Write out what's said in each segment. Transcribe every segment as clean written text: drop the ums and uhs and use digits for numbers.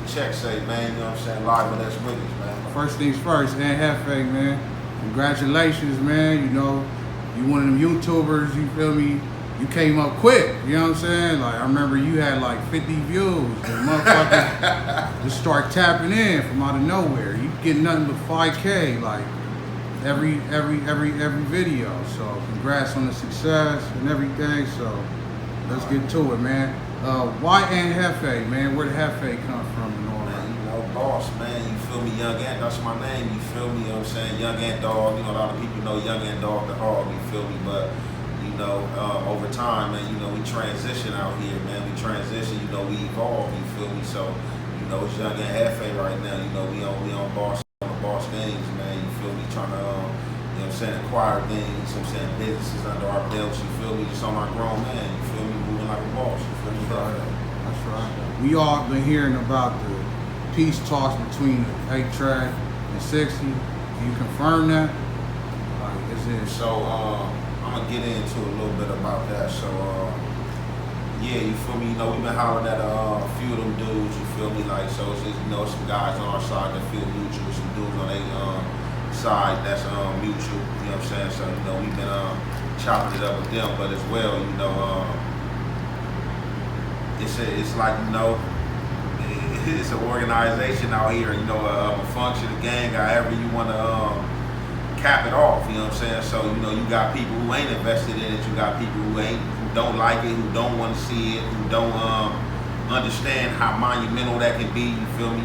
check say, man, you know what I'm saying? Live with S.WigginsTV, man. First things first, and Jefe, man. Congratulations, man. You know, you one of them YouTubers, you feel me? You came up quick, you know what I'm saying? Like, I remember you had like 50 views, and motherfuckers just start tapping in from out of nowhere. You get nothing but 5K, like, every video. So, congrats on the success and everything. So, let's get to it, man. Why and Jefe, man? Where did Jefe come from and all that? Man, you know, boss, man, you feel me? Young Ant, that's my name, you feel me? You know what I'm saying? Young Ant Dog, you know, a lot of people know Young Ant Dog the Hog, you feel me? But, you know, over time, man, you know, we transition out here, man. We transition, you know, we evolve, you feel me? So, you know, it's Young Ant Jefe right now, you know, we on boss things, man, you feel me? Trying to, you know what I'm saying, acquire things, you know what I'm saying, businesses under our belts, you feel me? Just on our grown man, you feel me? Moving like a boss, you feel me? That's right. We all been hearing about the peace talks between the 8-Track and 60. Can you confirm that? Like, is it? So, I'm gonna get into a little bit about that. So, yeah, you feel me? You know, we've been hollering at a few of them dudes. You feel me? Like, so it's just, you know, some guys on our side that feel mutual, some dudes on their side that's mutual. You know what I'm saying? So, you know, we've been chopping it up with them, but as well, you know, it's like, you know, it's an organization out here. You know, a function, a gang, however you want to cap it off, you know what I'm saying? So, you know, you got people who ain't invested in it, you got people who don't like it, who don't want to see it, who don't understand how monumental that can be, you feel me?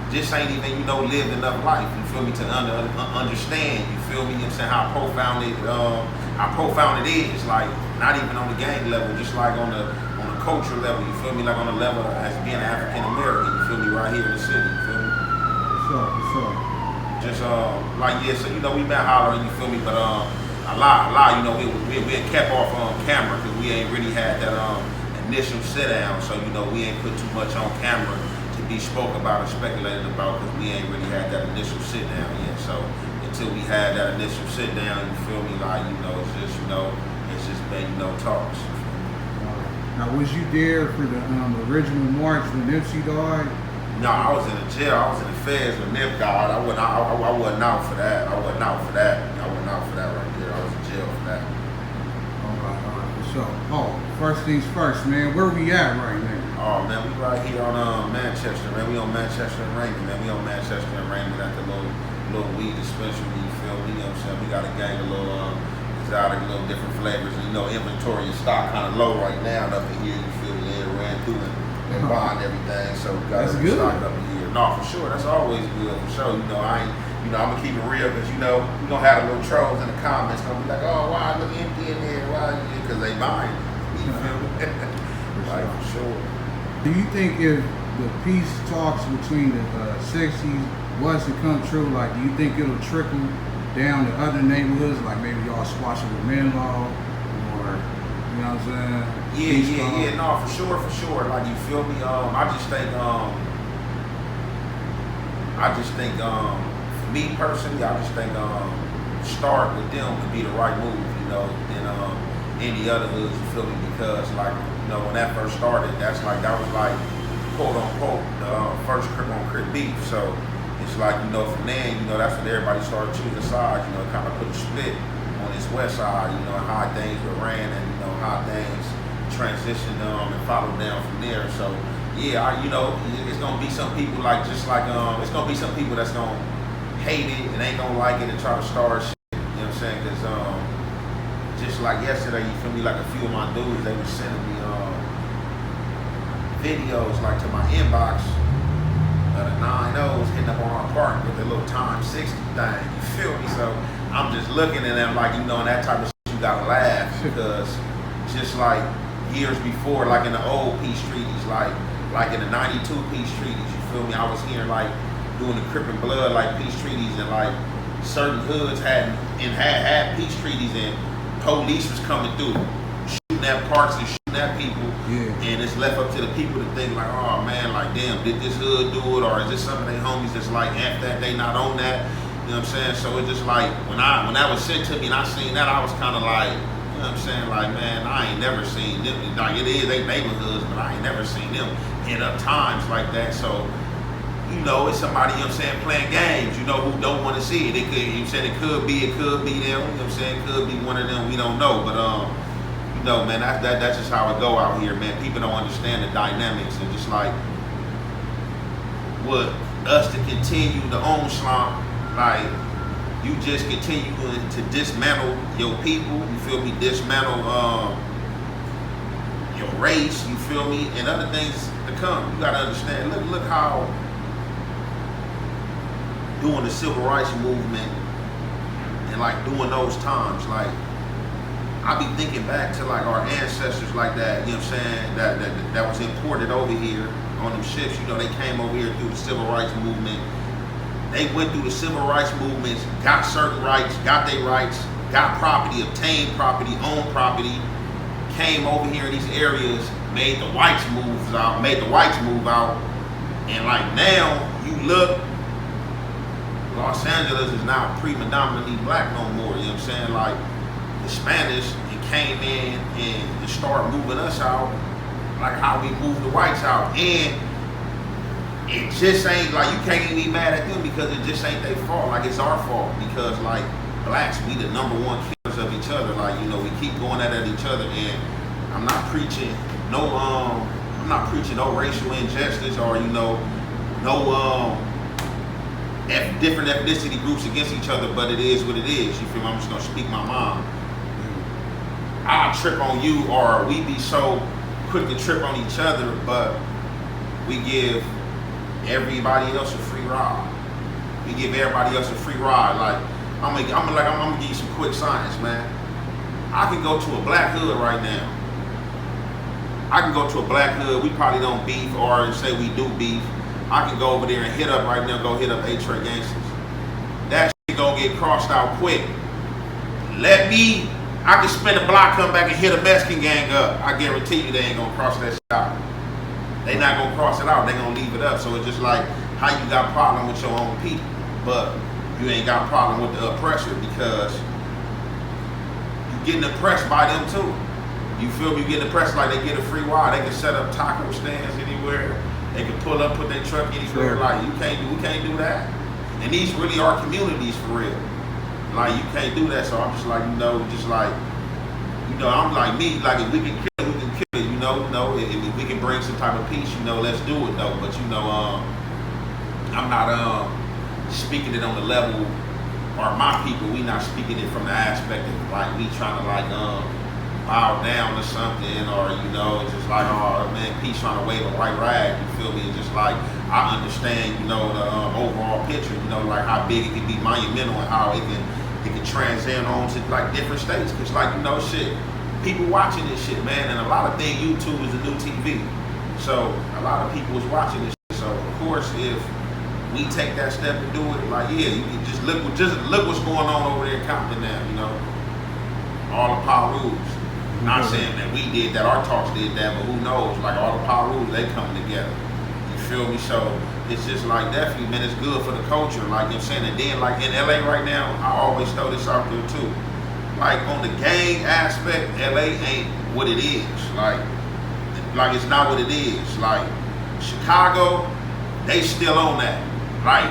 Just ain't even, you know, lived enough life, you feel me, to understand, you feel me? You know what I'm saying? How profound it is, like, not even on the gang level, just like on the cultural level, you feel me? Like on the level as being African American, you feel me, right here in the city, you feel me? What's up? Just like, yeah, so, you know, we been hollering, you feel me, but a lot, you know, we been kept off camera because we ain't really had that initial sit down. So, you know, we ain't put too much on camera to be spoke about or speculated about because we ain't really had that initial sit down yet. So until we had that initial sit down, you feel me, like, you know, it's just been, you know, talks. Now, was you there for the original march when Nipsey died? No, I was in the jail. I was in the feds when Nip died. I wasn't out for that. I wasn't out for that right there. I was in jail for that. All right. So, first things first, man. Where we at right now? Oh, man, we right here on Manchester, man. We on Manchester and Raymond, man. We on Manchester and Raymond at the little weed dispensary. You feel me? You know what I'm saying? We got a gang of little exotic, little different flavors. And, you know, inventory and stock kind of low right now up in here. You feel me? It ran through and buying everything, so we got to stock up in here. No, for sure, that's always good, for sure. You know, I'm gonna keep it real, because, you know, we gonna have the little trolls in the comments gonna be like, oh, why it look empty in there? Why? Because they buying it. You feel me? Like, for sure. Do you think if the peace talks between the 60s was to come true, like, do you think it'll trickle down to other neighborhoods, like maybe y'all squash it with Menlo, or, you know what I'm saying? Yeah, no, for sure. Like, you feel me? I just think, for me personally, I just think, start with them would be the right move, you know, than any other hoods, you feel me? Because, like, you know, when that first started, that was like, quote unquote, the first Crip on Crip beef. So it's like, you know, from then, you know, that's when everybody started choosing sides, you know, kind of put a split on this west side, you know, how things were ran and, you know, how things transition and follow down from there. So yeah, you know, it's gonna be some people it's gonna be some people that's gonna hate it and ain't gonna like it and try to start shit, you know what I'm saying? Because just like yesterday, you feel me, like a few of my dudes, they were sending me videos like to my inbox of the 9-0s hitting up on our park with the little time 60 thing, you feel me? So I'm just looking at them like, you know, and that type of shit, you gotta laugh, because just like years before, like in the old peace treaties, like in the 92 peace treaties, you feel me? I was hearing like doing the Crip and Blood like peace treaties, and like certain hoods had peace treaties, and police was coming through, shooting at parks and shooting at people, and it's left up to the people to think like, oh man, like damn, did this hood do it, or is this some of their homies that's like F that, they not on that, you know what I'm saying? So it just like, when that was sent to me and I seen that, I was kind of like, you know what I'm saying, like, man, I ain't never seen them, like, it is they neighborhoods, but I ain't never seen them hit up times like that. So, you know, it's somebody, you know what I'm saying, playing games, you know, who don't want to see it. It could, you know what I'm saying, it could be them, you know what I'm saying, it could be one of them, we don't know. But you know, man, that's just how it go out here, man. People don't understand the dynamics, and just like what us to continue the onslaught, like you just continue to dismantle your people, you feel me, dismantle your race, you feel me, and other things to come. You gotta understand, look how doing the civil rights movement and like doing those times, like I be thinking back to like our ancestors like that, you know what I'm saying, that was imported over here on them ships. You know, they came over here through the civil rights movement. They went through the civil rights movements, got certain rights, got their rights, got property, obtained property, owned property, came over here in these areas, made the whites move out, and like now you look, Los Angeles is not predominantly black no more, you know what I'm saying? Like the Spanish came in and started moving us out, like how we moved the whites out. And it just ain't like, you can't even be mad at them because it just ain't their fault. Like it's our fault because like blacks, we the number one killers of each other. Like, you know, we keep going at each other, and I'm not preaching no racial injustice or, you know, no different ethnicity groups against each other, but it is what it is. You feel me? I'm just gonna speak my mind. I'll trip on you, or we be so quick to trip on each other, but we give everybody else a free ride. We give everybody else a free ride. Like I'm gonna give you some quick science, man. I can go to a black hood right now. I can go to a black hood. We probably don't beef, or say we do beef. I can go over there and hit up right now. Go hit up A-Trey Gangsters. That shit gonna get crossed out quick. I can spin a block, come back and hit a Mexican gang up. I guarantee you they ain't gonna cross that shit out. They not gonna cross it out. They gonna leave it up. So it's just like how you got a problem with your own people, but you ain't got a problem with the oppressor because you getting oppressed by them too. You feel me? You getting oppressed like they get a free ride. They can set up taco stands anywhere. They can pull up, put their truck anywhere. Like we can't do that. And these really are communities for real. Like you can't do that. So I'm just like, I'm like me. Like if we can kill it, we can kill it. You know, if we can bring some type of peace, you know, let's do it though. But you know, I'm not speaking it on the level, or my people. We not speaking it from the aspect of like we trying to like bow down to something, or you know, it's just like, oh man, peace trying to wave a white rag. You feel me? It's just like I understand, you know, the overall picture. You know, like how big it can be monumental and how it can transcend on to like different states. Cause like, you know, shit, people watching this shit, man, and a lot of things, YouTube is the new TV. So a lot of people is watching this shit. So of course, if we take that step to do it, like yeah, you can just look what's going on over there in Compton now. You know, all the power rules. Not saying that we did that, our talks did that, but who knows? Like all the power rules, they coming together. You feel me? So it's just like definitely, man, it's good for the culture. Like you know what I'm saying, and then like in LA right now, I always throw this out there too. Like on the gang aspect, LA ain't what it is. Like it's not what it is. Like Chicago, they still on that. Like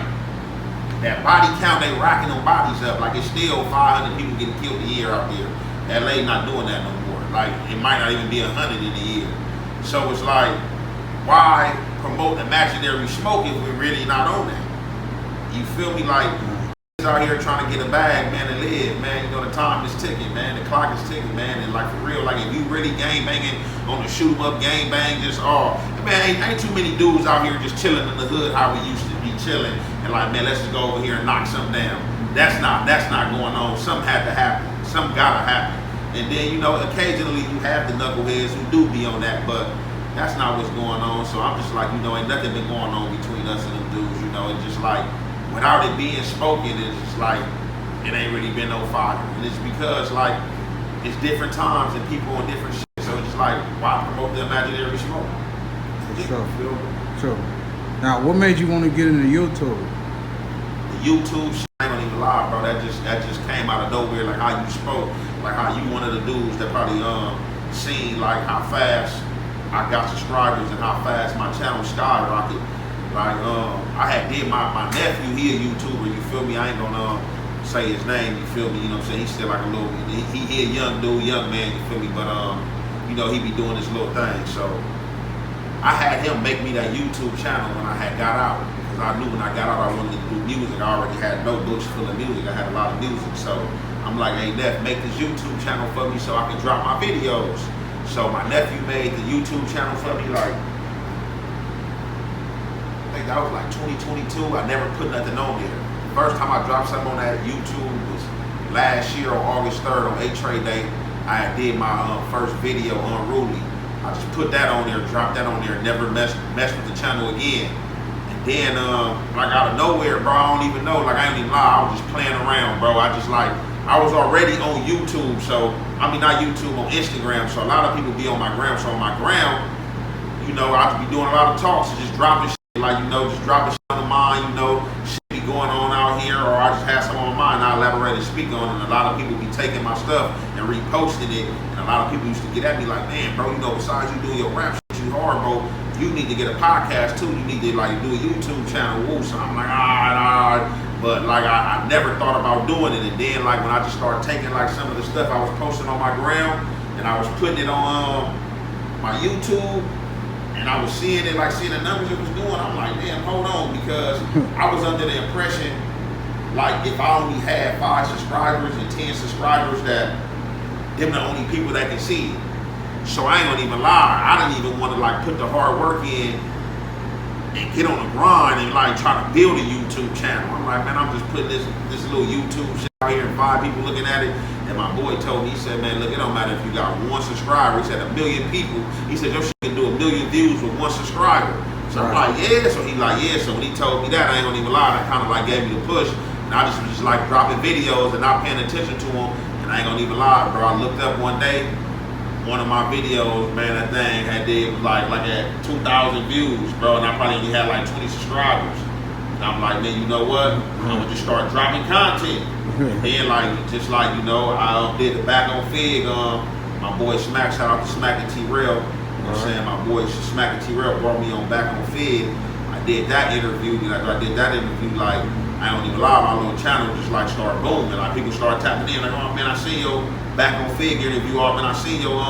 that body count, they racking them bodies up. Like it's still 500 people getting killed a year out there. LA not doing that no more. Like it might not even be 100 in a year. So it's like, why promote imaginary smoke if we're really not on that? You feel me? Like out here trying to get a bag, man, and live, man. You know the time is ticking, man. The clock is ticking, man. And like for real, like if you really gang banging on the shoot 'em up gang bang, just man, ain't too many dudes out here just chilling in the hood how we used to be chilling and like, man, let's just go over here and knock something down. That's not going on. Something had to happen. Something gotta happen. And then, you know, occasionally you have the knuckleheads who do be on that, but that's not what's going on. So I'm just like, you know, ain't nothing been going on between us and them dudes, you know. It's just like, without it being spoken, it's just like, it ain't really been no fire. And it's because, like, it's different times and people on different shit. So it's just like, why promote the imaginary smoke? Sure. Now, what made you want to get into YouTube? The YouTube shit, I ain't gonna even lie, bro. That just came out of nowhere, like how you spoke. Like how you one of the dudes that probably seen like how fast I got subscribers and how fast my channel skyrocketed. Like I had did my nephew, he a YouTuber, you feel me? I ain't gonna say his name, you feel me? You know what I'm saying? He's still like a little, he a young dude, young man, you feel me? But you know, he be doing this little thing. So I had him make me that YouTube channel when I had got out. Because I knew when I got out I wanted to do music. I already had notebooks full of music. I had a lot of music. So I'm like, hey Neff, make this YouTube channel for me so I can drop my videos. So my nephew made the YouTube channel for me, like, I think that was like 2022. I never put nothing on there. First time I dropped something on that YouTube was last year on August 3rd on A-Trade Day. I did my first video, Unruly. I just put that on there, dropped that on there, never messed with the channel again. And then, like out of nowhere, bro, I don't even know, like I ain't even lie, I was just playing around, bro. I was already on YouTube, so, I mean not YouTube, on Instagram, so a lot of people be on my gram. So on my gram, you know, I just be doing a lot of talks and just dropping shit, like, you know, just dropping shit on the mind, you know, shit be going on out here, or I just have something on my mind, I elaborate and speak on it, and a lot of people be taking my stuff and reposting it, and a lot of people used to get at me like, man, bro, you know, besides you doing your rap shit, you hard, bro, you need to get a podcast too, you need to like do a YouTube channel, woo. So I'm like, all right. But like I never thought about doing it, and then like when I just started taking like some of the stuff I was posting on my gram and I was putting it on my YouTube, and I was seeing it, like seeing the numbers it was doing, I'm like, damn, hold on, because I was under the impression like if I only had 5 subscribers and 10 subscribers that them the only people that can see it. So I ain't gonna even lie, I didn't even want to like put the hard work in and get on the grind and like try to build a YouTube channel. I'm like, man, I'm just putting this little YouTube shit out here and 5 people looking at it. And my boy told me, he said, man, look, it don't matter if you got 1 subscriber. He said 1 million people. He said your shit can do 1 million views with 1 subscriber. So I'm like, yeah. So he like, yeah. So when he told me that, I ain't gonna even lie, that kind of like gave me the push. And I just was just like dropping videos and not paying attention to them. And I ain't gonna even lie, bro. I looked up one day, one of my videos, man, that thing did like at 2,000 views, bro, and I probably only had like 20 subscribers. And I'm like, man, you know what? I'm gonna just start dropping content. And then like, just like, you know, I did the Back on Fig, my boy Smack, shout out to Smack and T-Rail. You know what I'm saying? My boy Smack and T-Rail brought me on Back on Fig. I did that interview, like, I don't even lie, my little channel just like started booming. Like people started tapping in, like, oh man, I see your Back on Fig interview, or man, I see your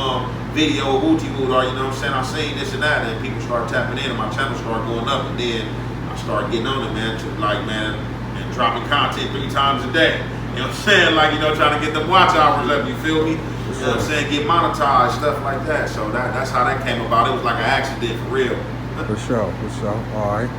video of Wooty Woot, or you know what I'm saying, I seen this and that, and people started tapping in and my channel started going up, and then I started getting on it, man, to like, man, and dropping content 3 times a day. You know what I'm saying? Like, you know, trying to get them watch hours up, you feel me? You know what I'm saying? Get monetized, stuff like that. So that's how that came about. It was like an accident for real. For sure. All right.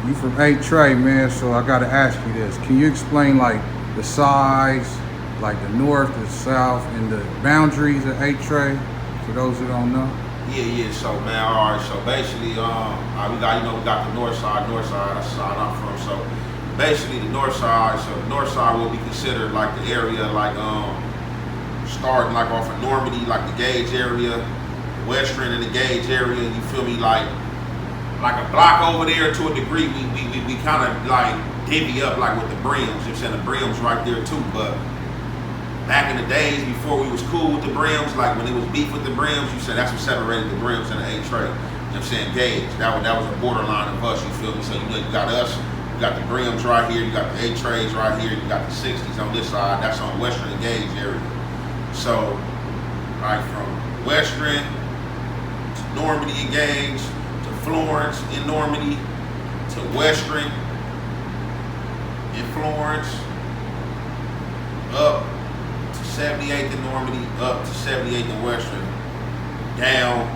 You from A-Trade, man, so I gotta ask you this. Can you explain like the size, like the north, the south, and the boundaries of A-Trade for those who don't know? Yeah. So man, all right. So basically, we got the north side. That's the side I'm from. So basically, the north side. So the north side will be considered like the area, like starting like off of Normandy, like the Gage area, Western and the Gage area. You feel me? Like a block over there to a degree. We kind of like divvy up like with the Brims. You know what I'm saying? The Brims right there too, but back in the days before we was cool with the Brims, like when it was beef with the Brims, you said that's what separated the Brims and the A-Trade. You know what I'm saying? Gauge. That was a borderline of us, you feel me? So you know you got us, you got the Brims right here, you got the A-Trades right here, you got the 60s on this side, that's on Western and Gauge area. So right from Western to Normandy and Gauge, to Florence in Normandy, to Western in Florence, up 78th in Normandy, up to 78th in Western, down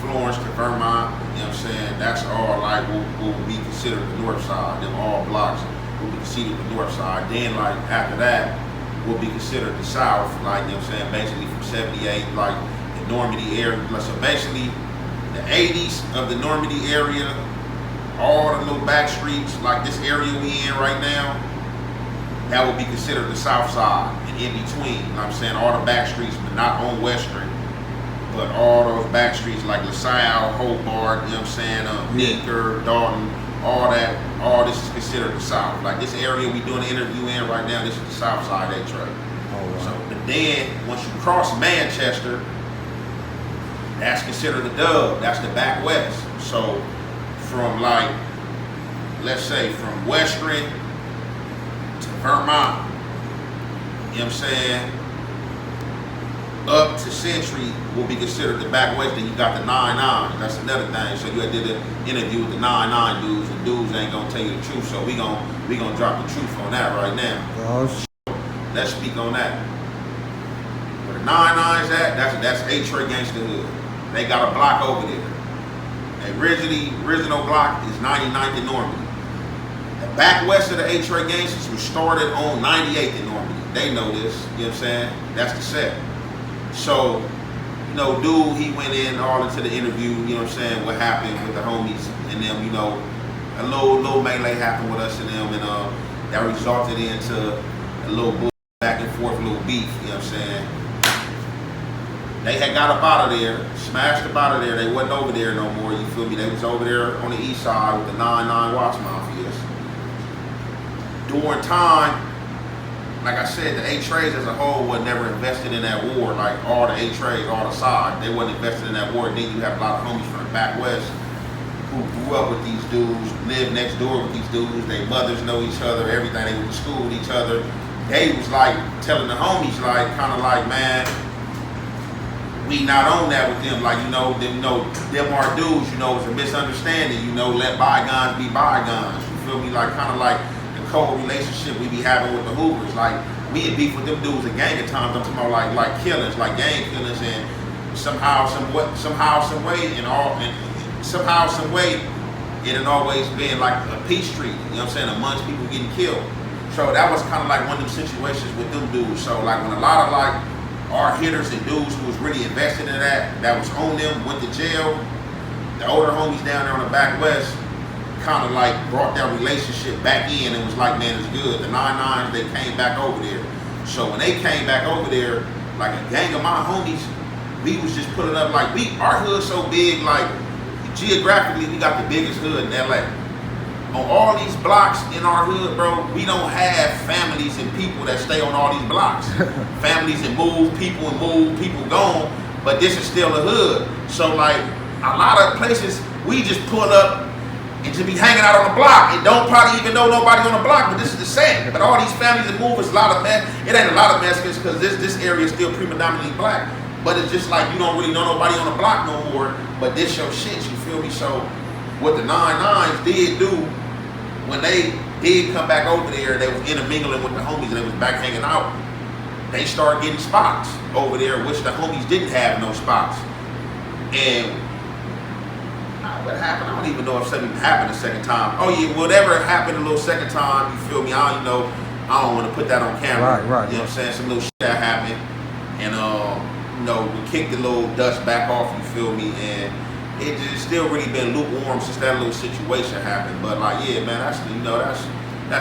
Florence to Vermont, you know what I'm saying? That's all like will be considered the north side. Them all blocks will be considered the north side. Then like after that will be considered the south, like, you know what I'm saying? Basically from 78, like the Normandy area. So basically the 80s of the Normandy area, all the little back streets, like this area we in right now, that would be considered the south side. In between, you know what I'm saying, all the back streets, but not on Western, but all those back streets like LaSalle, Hobart, you know what I'm saying, Meeker, Dalton, all this is considered the south. Like this area we doing the interview in right now, this is the south side A-Trade. Right. So, but then once you cross Manchester, that's considered a dub. That's the back west. So from like, let's say from Western to Vermont, you know what I'm saying, up to Century will be considered the back west. Then you got the 9-9. That's another thing. So you did an interview with the 9-9 dudes, and dudes ain't gonna tell you the truth. So we gonna drop the truth on that right now. Let's speak on that. Where the 9-9's at, that's A-Trey Gangsta Hood. They got a block over there. The original block is 99th in Normandy. The back west of the A-Trey Gangsters was started on 98th in Normandy. They know this, you know what I'm saying? That's the set. So, you know, dude, he went in all into the interview, you know what I'm saying, what happened with the homies and them, you know, a little melee happened with us and them, and that resulted into a little bull back and forth, a little beef, you know what I'm saying. They had got up out of there, smashed up out of there. They wasn't over there no more, you feel me? They was over there on the east side with the 9-9 Watch Mafias. During time, like I said, the A-Trays as a whole was never invested in that war. Like all the A-Trays, all the sides, they wasn't invested in that war. Then you have a lot of homies from the back west who grew up with these dudes, lived next door with these dudes. Their mothers know each other, everything. They went to school with each other. They was like telling the homies, like kind of like, man, we not on that with them. Like, you know, them our dudes. You know, it's a misunderstanding. You know, let bygones be bygones. You feel me? Like kind of like cold relationship we be having with the Hoovers. Like we had beef with them dudes a gang of times. I'm talking about like killings, like gang killings, and somehow, some way, it had always been like a peace treaty. You know what I'm saying? Amongst people getting killed. So that was kind of like one of them situations with them dudes. So like when a lot of like our hitters and dudes who was really invested in that was on them, went to jail. The older homies down there on the back west kind of like brought that relationship back in and was like, man, it's good. The 9-9s, they came back over there. So when they came back over there, like a gang of my homies, we was just putting up like our hood so big, like geographically we got the biggest hood in LA. On all these blocks in our hood, bro, we don't have families and people that stay on all these blocks. Families that move, people gone, but this is still a hood. So like a lot of places we just pull up and just be hanging out on the block and don't probably even know nobody on the block, but this is the same. But all these families that move, it's a lot of it ain't a lot of Mexicans because this area is still predominantly black. But it's just like you don't really know nobody on the block no more, but this your shit, you feel me? So what the 9-9s did do, when they did come back over there, they was intermingling with the homies and they was back hanging out, they started getting spots over there, which the homies didn't have no spots. And what happened? I don't even know if something happened a second time. Oh yeah, whatever happened a little second time, you feel me? I don't even know. I don't want to put that on camera. Right. You know what I'm saying? Some little shit that happened. And you know, we kicked the little dust back off, you feel me? And it just still really been lukewarm since that little situation happened. But like, yeah, man, that's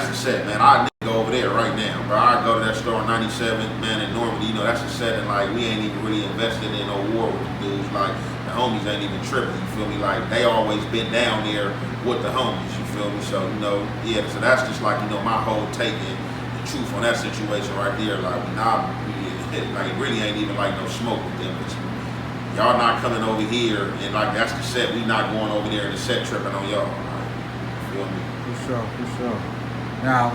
the set, man. I go over there right now, bro. I go to that store in 97, man, in Normandy, you know, that's the setting. Like, we ain't even really invested in no war with the dudes. Like, the homies ain't even tripping, you feel me? Like, they always been down there with the homies, you feel me? So, you know, yeah, so that's just like, you know, my whole take and the truth on that situation right there. Like, like, it really ain't even like no smoke with them. Y'all not coming over here, and like, that's the set. We not going over there and the set tripping on y'all. Like, you feel me? For sure. Now,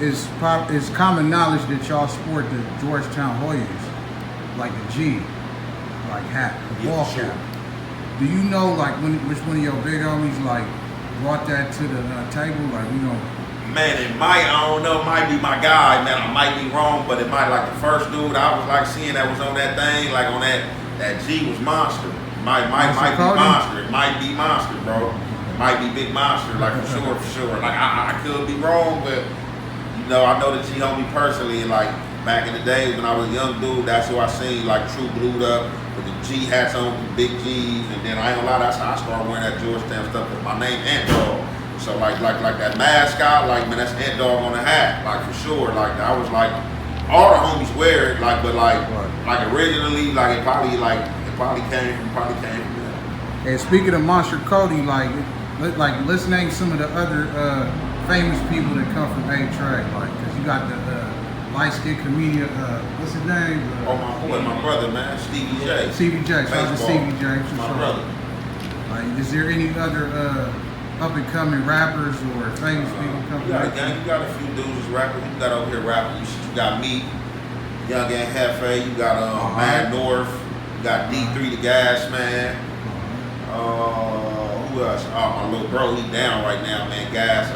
it's common knowledge that y'all sport the Georgetown Hoyas, like the G, like hat, the ball cap. Do you know like which one of your big homies like brought that to the table? Like, we gonna. Man, it might, I don't know, it might be my guy, man. I might be wrong, but it might, like the first dude I was like seeing that was on that thing, like on that G was Monster. Might be Monster. It might be Monster, bro. It might be Big Monster, like for sure. Like I could be wrong, but you know, I know the G homie personally, and like back in the day when I was a young dude, that's who I seen like true blued up with the G hats on, the big G's, and then I ain't gonna lie, that's how I started wearing that Georgetown stuff with my name Ant Dog. So like that mascot, like man, that's Ant Dog on the hat, like for sure. Like I was like all the homies wear it, like, but like originally, like it probably came from that. And speaking of Monster Cody, like let's name some of the other famous people that come from A-Trey, like, cause you got the light-skinned comedian, what's his name? Oh, my boy, my brother, man, Stevie J. Stevie J. Shout out to Stevie J. My brother. Like, is there any other up-and-coming rappers or famous people coming? You got a few dudes that's rapping. You got over here rapping. You got me, Young and Jefe. You got Mad North. You got D3 the Gas Man. Who else? Oh, my little bro, he down right now, man. Gas.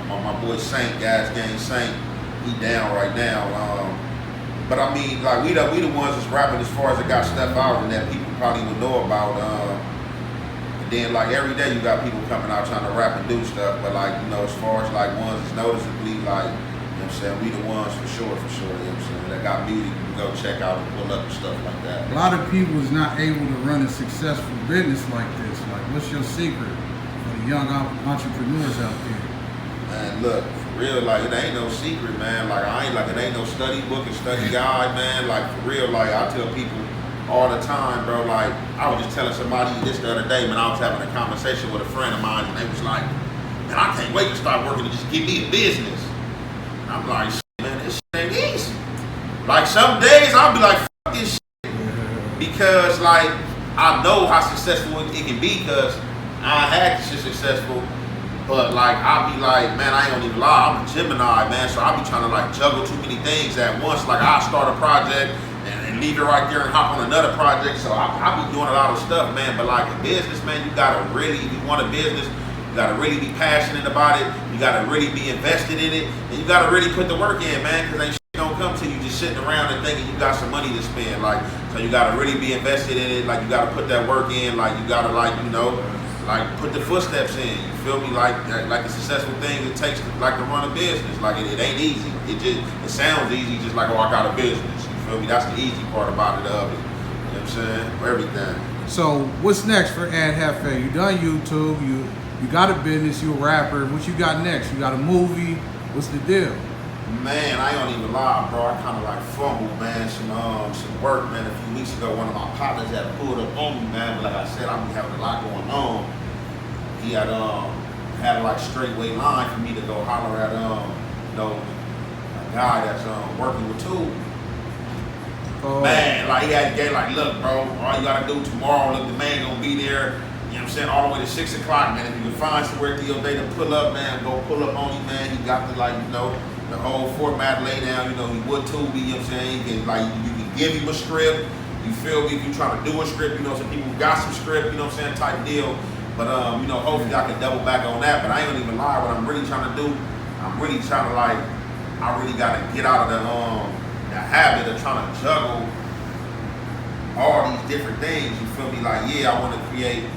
My boy Saint, Gas Gang Saint. He down right now. But I mean, like we the ones that's rapping as far as it got stuff out and that people probably would know about. And then like every day you got people coming out trying to rap and do stuff. But like, you know, as far as like ones that's noticeably like, you know what I'm saying, we the ones for sure, you know what I'm saying, that got music you can go check out and pull up and stuff like that. A lot of people is not able to run a successful business like this. Like, what's your secret for the young entrepreneurs out there? Man, look, for real, like it ain't no secret, man. Like it ain't no study book and study guide, man. Like for real, like I tell people all the time, bro. Like I was just telling somebody this the other day, man. I was having a conversation with a friend of mine, and they was like, "Man, I can't wait to start working to just give me a business." And I'm like, "Man, this shit ain't easy." Like some days I'll be like, "Fuck this shit," because like I know how successful it can be because I had this shit successful. But like I'll be like, man, I ain't gonna even lie, I'm a Gemini, man, so I'll be trying to like juggle too many things at once. Like I'll start a project and leave it right there and hop on another project. So I'll be doing a lot of stuff, man. But like a business, man, you gotta really, if you want a business, you gotta really be passionate about it. You gotta really be invested in it, and you gotta really put the work in, man. Because ain't shit don't come to you just sitting around and thinking you got some money to spend. Like, so you gotta really be invested in it. Like you gotta put that work in. Like you gotta like put the footsteps in. You feel me? Like the successful things it takes to run a business. Like it ain't easy. It sounds easy, just like, oh, I got a business. You feel me? That's the easy part about it of it. You know what I'm saying? For everything. So what's next for Jefe? You done YouTube, you got a business, you a rapper. What you got next? You got a movie? What's the deal? Man, I ain't gonna even lie, bro. I kind of like fumbled, man, some work, man. A few weeks ago, one of my partners had pulled up on me, man. But like I said, I'm having a lot going on. He had like straightway line for me to go holler at a guy that's working with Tool. Oh. Man, like he had gay, like, look, bro, all you gotta do tomorrow, look, the man gonna be there. You know what I'm saying? All the way to 6 o'clock, man. If you can find somewhere at your day to pull up, man, go pull up on him, man. He got the whole format laid down. He would too be, you know what I'm saying? You can give him a script. You feel me? If you trying to do a script, some people got some script, you know what I'm saying, type deal. But hopefully I can double back on that. But I ain't gonna even lie, what I'm really trying to do, I'm really trying to I really gotta get out of the habit of trying to juggle all these different things. You feel me? Like, yeah, I wanna create a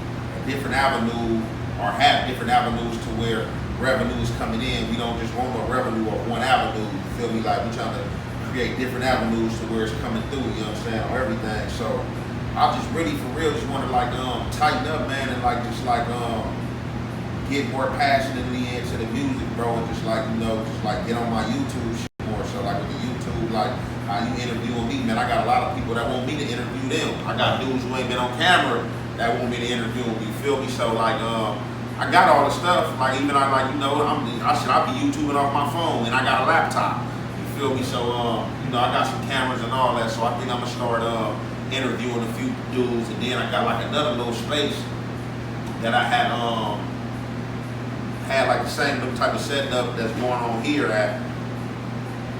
different avenue or have different avenues to where revenue is coming in. We don't just want no revenue off one avenue. You feel me? Like we trying to create different avenues to where it's coming through, you know what I'm saying, or everything. So I just really for real just want to tighten up, man, and get more passionately into the music, bro, and just get on my YouTube shit more. So like with the YouTube, like how you interviewing me, man, I got a lot of people that want me to interview them. I got dudes who ain't been on camera that want me to interview them, you feel me? So I got all the stuff, I be YouTubing off my phone, and I got a laptop. You feel me? So I got some cameras and all that. So I think I'm gonna start interviewing a few dudes, and then I got like another little space that I had like the same little type of setup that's going on here at.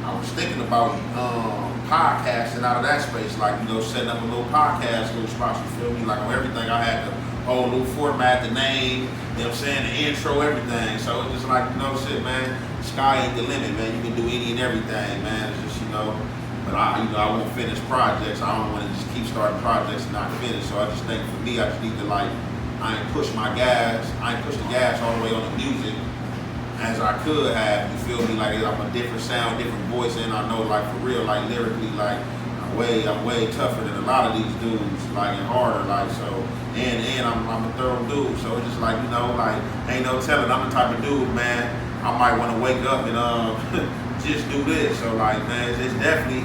I was thinking about podcasting out of that space, setting up a little podcast, little spot. You feel me? Like on everything, I had the whole little format, the name, you know what I'm saying, the intro, everything. So it's just shit, man, sky ain't the limit, man. You can do any and everything, man. It's just, but I won't finish projects. I don't want to just keep starting projects and not finish. So I just think for me, I just need to I ain't push the gas all the way on the music as I could have. You feel me? Like I'm a different sound, different voice, and I know for real, lyrically, I'm way tougher than a lot of these dudes, and harder, so. And I'm a thorough dude, so it's just ain't no telling. I'm the type of dude, man, I might want to wake up and just do this. So man, it's definitely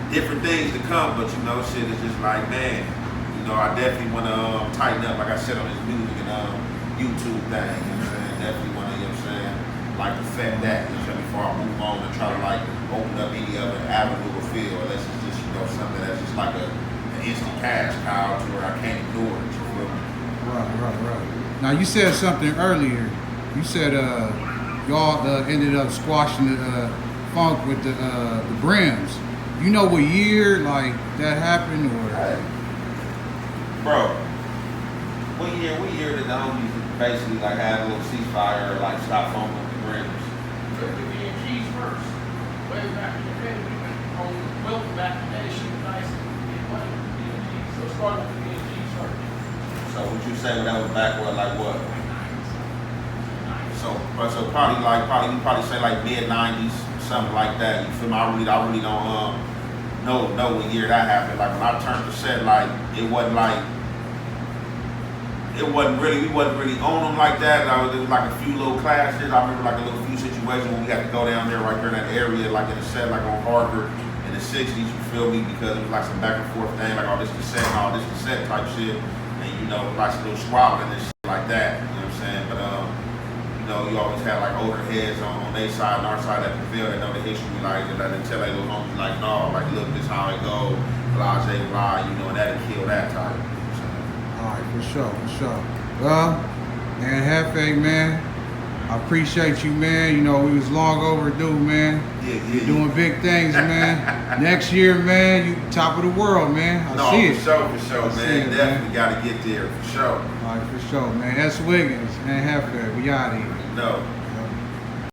different things to come, but shit is just man, I definitely want to tighten up, like I said, on this music and YouTube thing. You know what I'm saying? Definitely want to, like affect that. You feel me? Before I move on and try to like open up any other avenue or field, unless it's just something that's just like an instant cash cow to where I can't ignore it. You feel me? Right. Now you said something earlier. You said y'all ended up squashing the funk with the brims. You know what year like that happened or? Hey. Bro, what year did the homies basically like have a little ceasefire or like stop funking with the brims? Took the B&Gs first. Way back in the day, we went on Wilton back in the day, she was nice and get money with the B&Gs. So it started with the B&Gs first. So would you say that was back like what? So probably you probably say like mid-90s, something like that. You feel me? I really don't know what year that happened. Like when I turned the set, like we wasn't really on them like that. There was like a few little clashes. I remember like a little few situations when we had to go down there right there in that area, like in the set, like on Harvard in the 60s, you feel me? Because it was like some back and forth thing, like all this cassette and all this cassette type shit. And like some little squabbling and shit like that. You know what I'm saying? But you always had like older heads on their side and our side that prevail that know the history, like and they tell their little homies like, no, like look, this how it go, blah, and that'll kill that type. All right, for sure. Well, man, Jefe, man, I appreciate you, man. You know, we was long overdue, man. You're doing big things, man. Next year, man, you top of the world, man. I see it. For sure, man. Definitely got to get there, for sure. All right, for sure, man. S.WigginsTV, man, Jefe, we out of here. No.